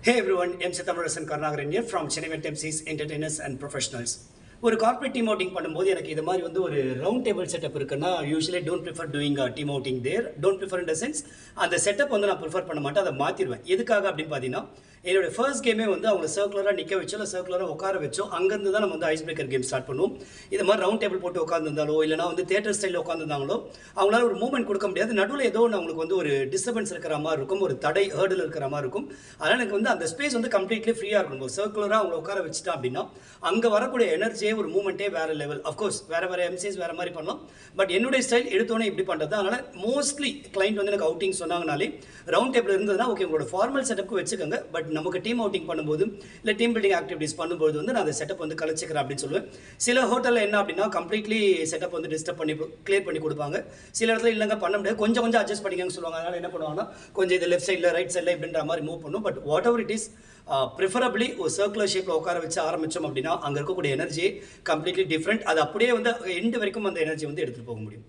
Hey everyone, MC Thamarasan Karnagaran here from Chennai Wet MCs, Entertainers and Professionals. ஒரு corporate team outing பண்ணும்போது எனக்கு இது மாதிரி வந்து ஒரு ரவுண்ட் டேபிள் செட்டப் இருக்குன்னா usually don't prefer doing team outing there. Don't prefer in the sense அந்த setup வந்து நான் ப்ரிஃபர் பண்ண மாட்டேன், அதை மாற்றிடுவேன். எதுக்காக அப்படின்னு பார்த்தீங்கன்னா, என்னோட ஃபர்ஸ்ட் கேமே வந்து அவங்க சர்க்குலராக நிற்க வச்சோ இல்லை சர்க்குலராக உட்கார வச்சோ அங்கேருந்து தான் நம்ம வந்து ஐஸ் பிரேக்கர் கேம் ஸ்டார்ட் பண்ணுவோம். இது மாதிரி ரவுண்ட் டேபிள் போட்டு உட்காந்துருந்தாலோ இல்லைனா வந்து தேட்டர் ஸ்டைலில் உட்காந்துருந்தாங்களோ அவங்களால ஒரு மூவ்மெண்ட் கொடுக்க முடியாது. நடுவில் ஏதோ ஒன்று அவங்களுக்கு வந்து ஒரு டிஸ்டர்பன்ஸ் இருக்கிற மாதிரி இருக்கும், ஒரு தடை ஹேர்டில் இருக்கிற மாதிரி இருக்கும். அதனால் எனக்கு வந்து அந்த ஸ்பேஸ் வந்து கம்ப்ளீட்லி ஃப்ரீயாக இருக்கணும். சர்க்குலராக அவங்களை உட்கார வச்சுட்டா அப்படின்னா அங்கே வரக்கூடிய எனர்ஜியே ஒரு மூவ்மெண்ட்டே வேறு லெவல். அஃப்கோர்ஸ் வேறு எம்சிஸ் வேறு மாதிரி பண்ணலாம், பட் என்னுடைய ஸ்டைல் எடுத்தோன்னே இப்படி பண்ணுறது. அதனால் மோஸ்ட்லி கிளைண்ட் வந்து எனக்கு அவுட்டிங் சொன்னாங்கனாலே ரவுண்ட் டேபிள் இருந்ததுன்னா ஓகே உங்களோட ஃபார்மல் செட்டப்புக்கு வச்சுக்கோங்க, பட் நமக்கு டீம் அவுட்டிங் பண்ணும்போது இல்லை டீம் பில்டிங் ஆக்டிவிட்டீஸ் பண்ணும்போது வந்து நான் அந்த செட்டப் வந்து கழிச்சிக்கிறேன் அப்படின்னு சொல்லுவேன். சில ஹோட்டலில் என்ன அப்படின்னா கம்ப்ளீட்லி செட்டப் வந்து டிஸ்டர்ப் பண்ணி கிளியர் பண்ணி கொடுப்பாங்க. சில இடத்துல இல்லைங்க பண்ண முடியாது, கொஞ்சம் அட்ஜஸ்ட் பண்ணிக்கன்னு சொல்லுவாங்க. அதனால் என்ன பண்ணுவாங்கன்னா கொஞ்சம் இது லெஃப்ட் சைடில் ரைட் சைடில் இப்படின்ற மாதிரி மூவ் பண்ணும். But what ever it is, preferably ஒரு சர்க்குலர் ஷேப்பில் உட்கார வச்சு ஆரம்பித்தோம் அப்படின்னா அங்கே இருக்கக்கூடிய எனர்ஜி கம்ப்ளீட்லி டிஃப்ரெண்ட். அது அப்படியே வந்து எண்டு வரைக்கும் அந்த எனர்ஜி வந்து எடுத்துகிட்டு போக முடியும்.